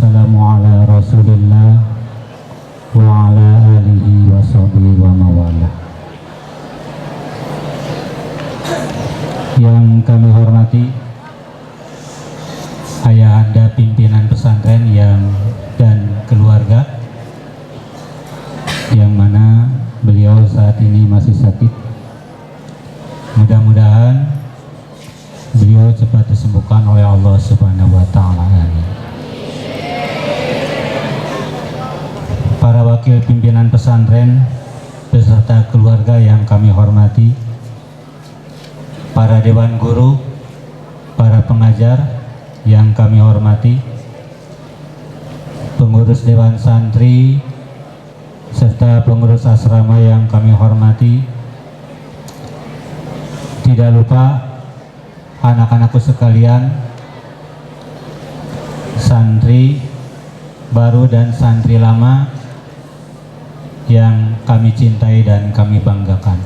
wassalamu ala rasulillah wa ala alihi wa sahbihi wa mawala. Yang kami hormati ayahanda pimpinan pesantren dan keluarga, yang mana beliau saat ini masih sakit. Mudah-mudahan beliau cepat disembuhkan oleh Allah Subhanahu wa Ta'ala. Para wakil pimpinan pesantren beserta keluarga yang kami hormati, para dewan guru, para pengajar yang kami hormati, pengurus dewan santri serta pengurus asrama yang kami hormati, tidak lupa anak-anakku sekalian, santri baru dan santri lama yang kami cintai dan kami banggakan.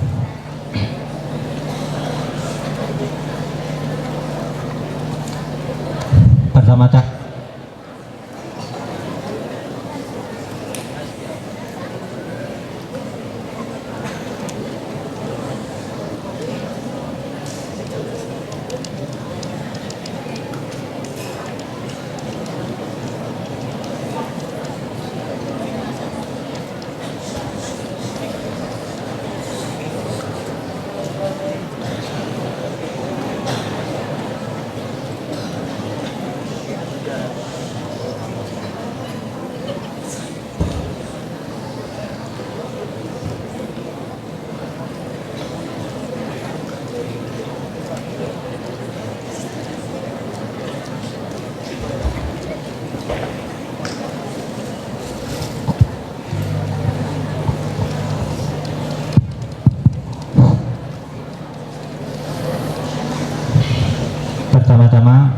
Pertama-tama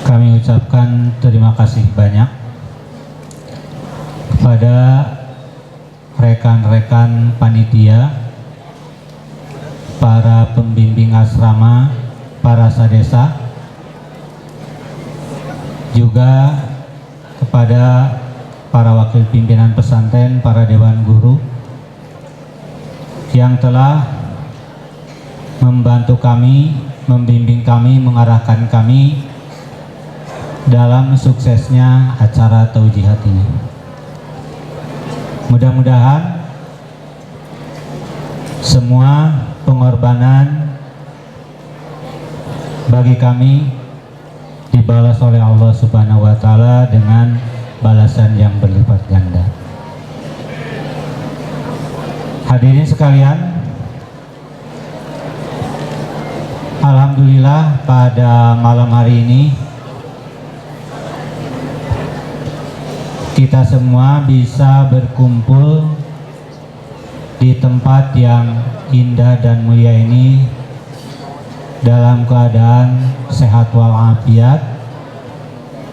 kami ucapkan terima kasih banyak kepada rekan-rekan panitia, para pembimbing asrama, para sadesa, juga kepada para wakil pimpinan pesantren, para dewan guru yang telah membantu kami, membimbing kami, mengarahkan kami dalam suksesnya acara taujihat ini. Mudah-mudahan semua pengorbanan bagi kami dibalas oleh Allah Subhanahu wa Ta'ala dengan balasan yang berlipat ganda. Hadirin sekalian, alhamdulillah pada malam hari ini kita semua bisa berkumpul di tempat yang indah dan mulia ini dalam keadaan sehat walafiat,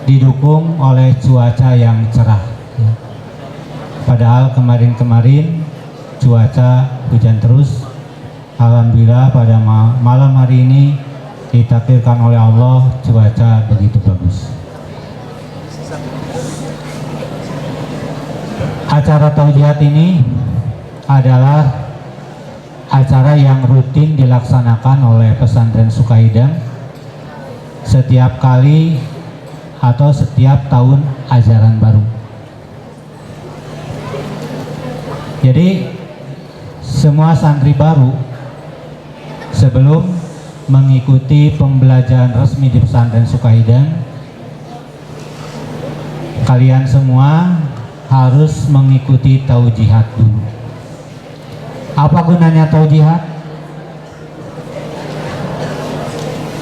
didukung oleh cuaca yang cerah. Padahal kemarin-kemarin cuaca hujan terus. Alhamdulillah pada malam hari ini ditakdirkan oleh Allah cuaca begitu bagus. Acara taujihat ini adalah acara yang rutin dilaksanakan oleh pesantren Sukahidang setiap kali atau setiap tahun ajaran baru. Jadi semua santri baru sebelum mengikuti pembelajaran resmi di pesantren Sukahidang, kalian semua harus mengikuti taujihat dulu. Apa gunanya taujihat?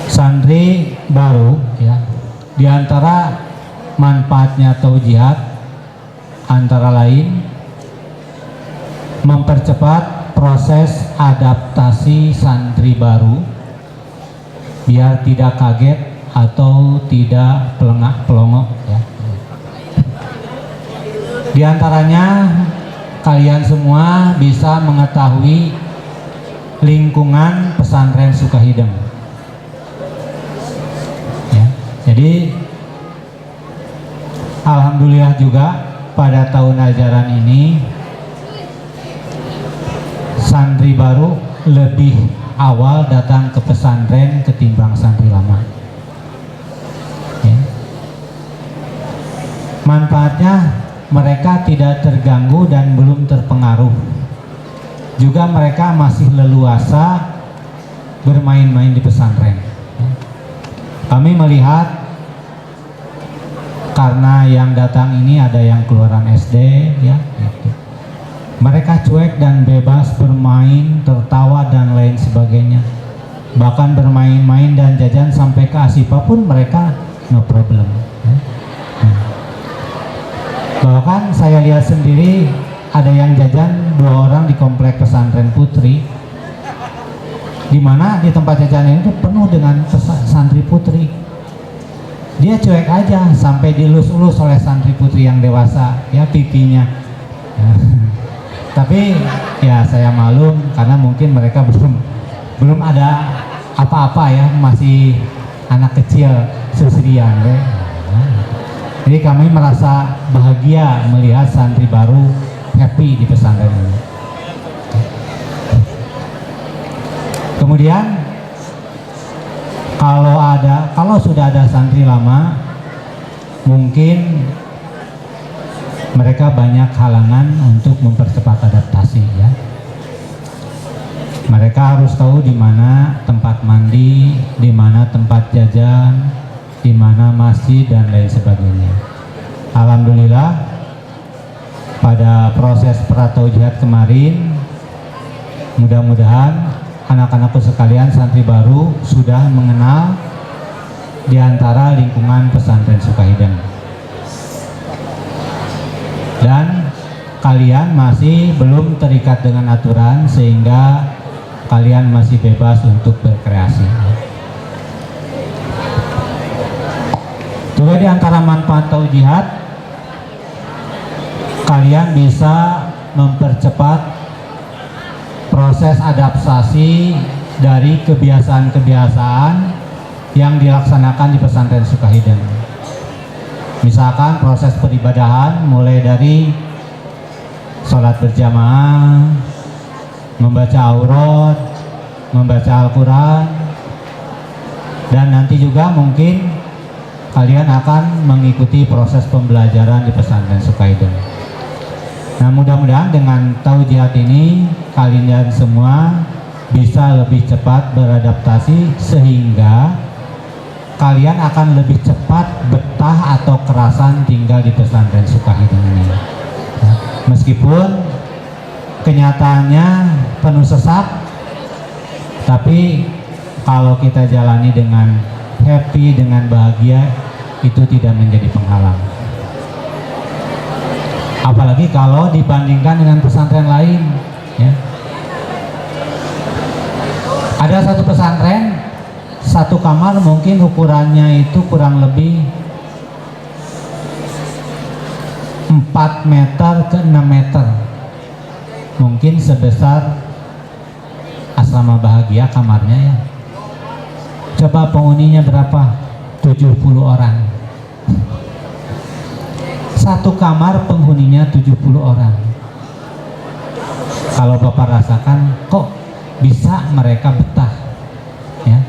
Santri baru, ya, di antara manfaatnya taujihat antara lain mempercepat proses adaptasi santri baru biar tidak kaget atau tidak pelengah-pelongok, ya. Di antaranya kalian semua bisa mengetahui lingkungan pesantren Sukahidang. Ya, jadi Alhamdulillah juga pada tahun ajaran ini santri baru lebih awal datang ke pesantren ketimbang santri lama. Ya. Manfaatnya mereka tidak terganggu dan belum terpengaruh. Juga mereka masih leluasa bermain-main di pesantren. Kami melihat karena yang datang ini ada yang keluaran SD, ya, gitu. Mereka cuek dan bebas bermain, tertawa dan lain sebagainya. Bahkan bermain-main dan jajan sampai ke Asipa pun mereka no problem. Ya. Bahkan saya lihat sendiri ada yang jajan 2 orang di komplek pesantren Putri, di mana di tempat jajanan itu penuh dengan santri putri. Dia cuek aja sampai dilus-lus oleh santri putri yang dewasa, ya, pipinya. Tapi ya saya maklum karena mungkin mereka belum ada apa-apa, ya, masih anak kecil susrian, ya. Jadi kami merasa bahagia melihat santri baru happy di pesantren ini. Kemudian kalau sudah ada santri lama, mungkin mereka banyak halangan untuk mempercepat adaptasi, ya. Mereka harus tahu di mana tempat mandi, di mana tempat jajan, di mana masjid dan lain sebagainya. Alhamdulillah pada proses prataujihat kemarin, mudah-mudahan anak-anakku sekalian santri baru sudah mengenal di antara lingkungan pesantren Sukahideng. Dan kalian masih belum terikat dengan aturan sehingga kalian masih bebas untuk berkreasi. Juga di antara manfaat taujihat, kalian bisa mempercepat proses adaptasi dari kebiasaan-kebiasaan yang dilaksanakan di pesantren Sukahideng. Misalkan proses peribadahan mulai dari sholat berjamaah, membaca aurat, membaca Al-Quran, dan nanti juga mungkin kalian akan mengikuti proses pembelajaran di pesantren Sukahideng. Nah, mudah-mudahan dengan taujihat ini kalian semua bisa lebih cepat beradaptasi sehingga kalian akan lebih cepat betah atau kerasan tinggal di pesantren Sukahideng ini. Nah, meskipun kenyataannya penuh sesak, tapi kalau kita jalani dengan happy, dengan bahagia, itu tidak menjadi penghalang. Apalagi kalau dibandingkan dengan pesantren lain, ya. Ada satu pesantren, satu kamar mungkin ukurannya itu kurang lebih 4 meter ke 6 meter, mungkin sebesar asrama bahagia kamarnya, ya. Coba penghuninya berapa? 70 orang. Satu kamar penghuninya 70 orang. Kalau Bapak rasakan, kok bisa mereka betah, ya.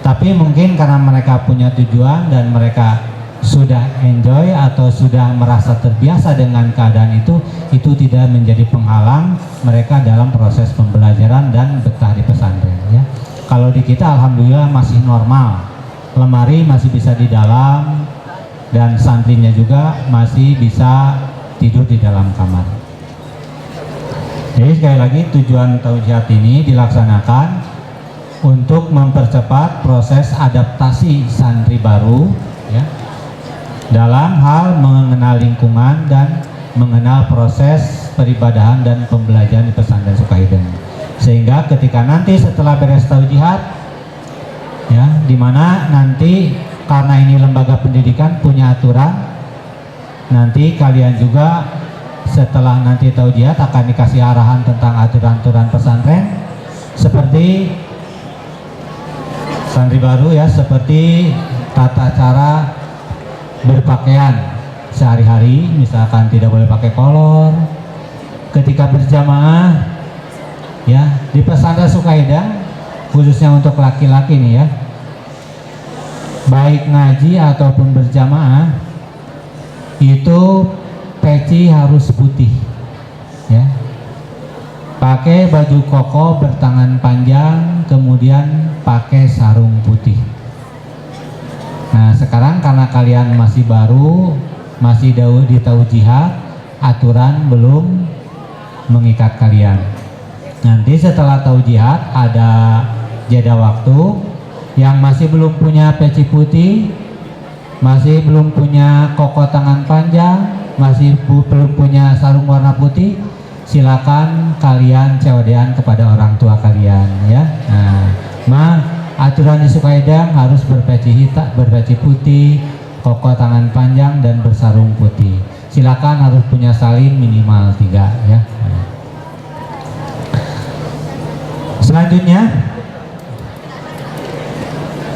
Tapi mungkin karena mereka punya tujuan dan mereka sudah enjoy atau sudah merasa terbiasa dengan keadaan itu tidak menjadi penghalang mereka dalam proses pembelajaran dan betah di pesantren, ya. Kalau di kita alhamdulillah masih normal, lemari masih bisa di dalam dan santrinya juga masih bisa tidur di dalam kamar. Jadi sekali lagi tujuan taujihat ini dilaksanakan untuk mempercepat proses adaptasi santri baru, ya, dalam hal mengenal lingkungan dan mengenal proses peribadahan dan pembelajaran di pesantren Sukahideng. Sehingga ketika nanti setelah beres taujihat, ya, dimana nanti karena ini lembaga pendidikan punya aturan, nanti kalian juga setelah nanti taujihat akan dikasih arahan tentang aturan-aturan pesantren seperti santri baru, ya, seperti tata cara berpakaian sehari-hari, misalkan tidak boleh pakai kolor. Ketika berjamaah, ya di pesantren Sukahidang khususnya untuk laki-laki nih ya, baik ngaji ataupun berjamaah itu peci harus putih, ya. Pakai baju koko bertangan panjang, kemudian pakai sarung putih. Nah sekarang karena kalian masih baru, masih di taujihat, aturan belum mengikat kalian. Nanti setelah taujihat ada jeda waktu. Yang masih belum punya peci putih, masih belum punya koko tangan panjang, masih belum punya sarung warna putih, silakan kalian cewadean kepada orang tua kalian ya. Nah, aturan di Sukahidang harus berpeci hitam, berpeci putih, koko tangan panjang dan bersarung putih. Silakan harus punya salin minimal 3 ya. Selanjutnya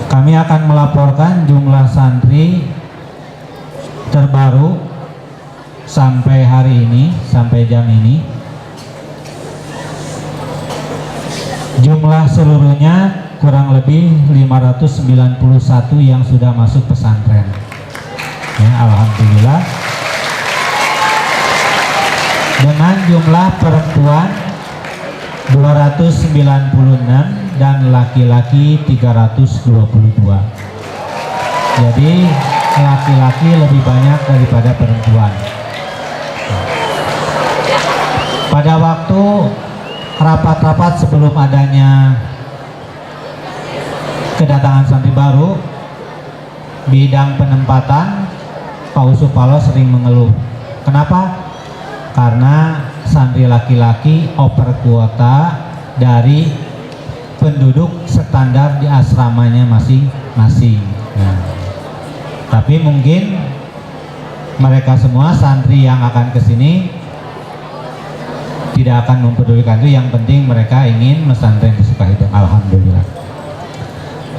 kami akan melaporkan jumlah santri terbaru sampai hari ini, sampai jam ini. Jumlah seluruhnya kurang lebih 591 yang sudah masuk pesantren ya, alhamdulillah. Dengan jumlah perempuan 296 dan laki-laki 322. Jadi laki-laki lebih banyak daripada perempuan. Pada waktu rapat-rapat sebelum adanya kedatangan santri baru, bidang penempatan Pak Usupalo sering mengeluh. Kenapa? Karena santri laki-laki oper kuota dari penduduk standar di asramanya masing-masing. Nah, tapi mungkin mereka semua santri yang akan ke sini tidak akan mempedulikan itu. Yang penting mereka ingin pesantren di Sukahidang. Alhamdulillah.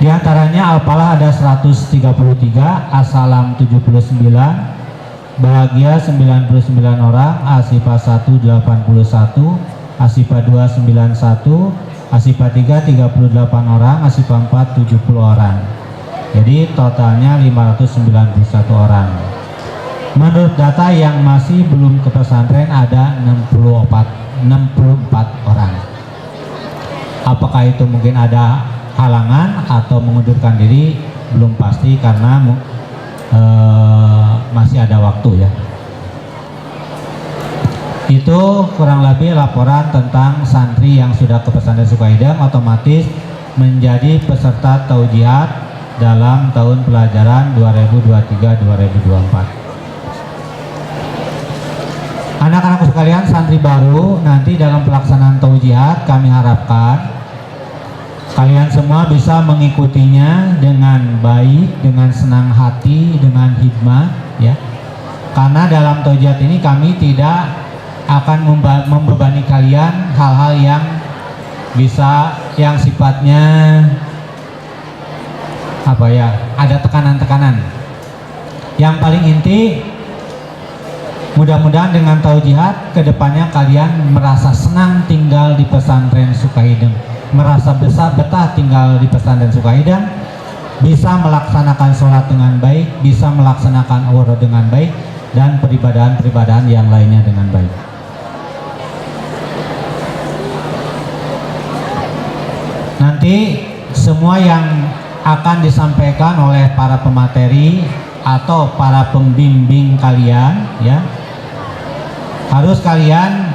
Di antaranya Al-Falah ada 133, As-Salam 79, Bahagia 99 orang, Asifah 1 81, Asifah 2 91, Asifah 3 38 orang, Asifah 4 70 orang. Jadi totalnya 591 orang. Menurut data yang masih belum ke pesantren ada 64 orang. Apakah itu mungkin ada halangan atau mengundurkan diri, belum pasti karena masih ada waktu ya. Itu kurang lebih laporan tentang santri yang sudah ke pesantren Sukahidang otomatis menjadi peserta taujihat dalam tahun pelajaran 2023-2024. Anak-anak sekalian, santri baru nanti dalam pelaksanaan taujihat kami harapkan kalian semua bisa mengikutinya dengan baik, dengan senang hati, dengan hikmah ya. Karena dalam taujihat ini kami tidak akan membebani kalian hal-hal yang bisa yang sifatnya apa ya, ada tekanan-tekanan. Yang paling inti, mudah-mudahan dengan taujihat kedepannya kalian merasa senang tinggal di pesantren Sukahidang, merasa betah tinggal di pesantren Sukahidang, bisa melaksanakan sholat dengan baik, bisa melaksanakan awal dengan baik, dan peribadahan-peribadahan yang lainnya dengan baik. Nanti semua yang akan disampaikan oleh para pemateri atau para pembimbing kalian ya, harus kalian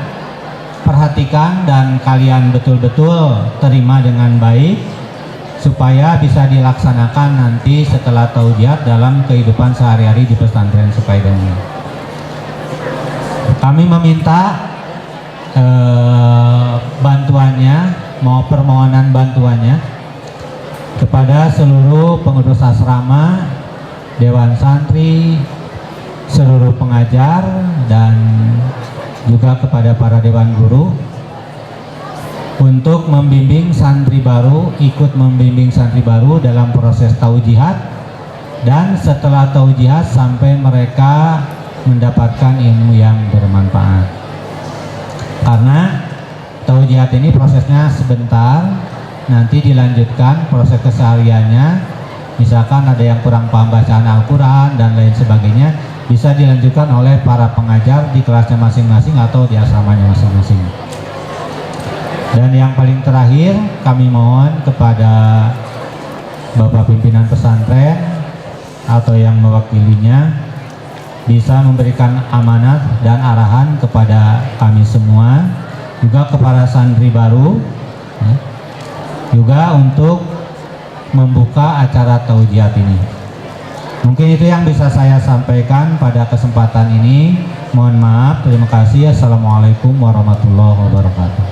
perhatikan dan kalian betul-betul terima dengan baik supaya bisa dilaksanakan nanti setelah taujihat dalam kehidupan sehari-hari di pesantren Sukahidang ini. Kami meminta bantuannya, permohonan bantuannya kepada seluruh pengurus asrama, dewan santri, seluruh pengajar, dan juga kepada para dewan guru untuk membimbing santri baru, ikut membimbing santri baru dalam proses taujihat, dan setelah taujihat sampai mereka mendapatkan ilmu yang bermanfaat. Karena taujiat ini prosesnya sebentar, nanti dilanjutkan proses kesehariannya. Misalkan ada yang kurang paham bacaan Al-Quran dan lain sebagainya, bisa dilanjutkan oleh para pengajar di kelasnya masing-masing atau di asramanya masing-masing. Dan yang paling terakhir, kami mohon kepada Bapak Pimpinan Pesantren atau yang mewakilinya bisa memberikan amanat dan arahan kepada kami semua, juga kepada santri baru, juga untuk membuka acara taujiat ini. Mungkin itu yang bisa saya sampaikan pada kesempatan ini. Mohon maaf, terima kasih. Assalamualaikum warahmatullahi wabarakatuh.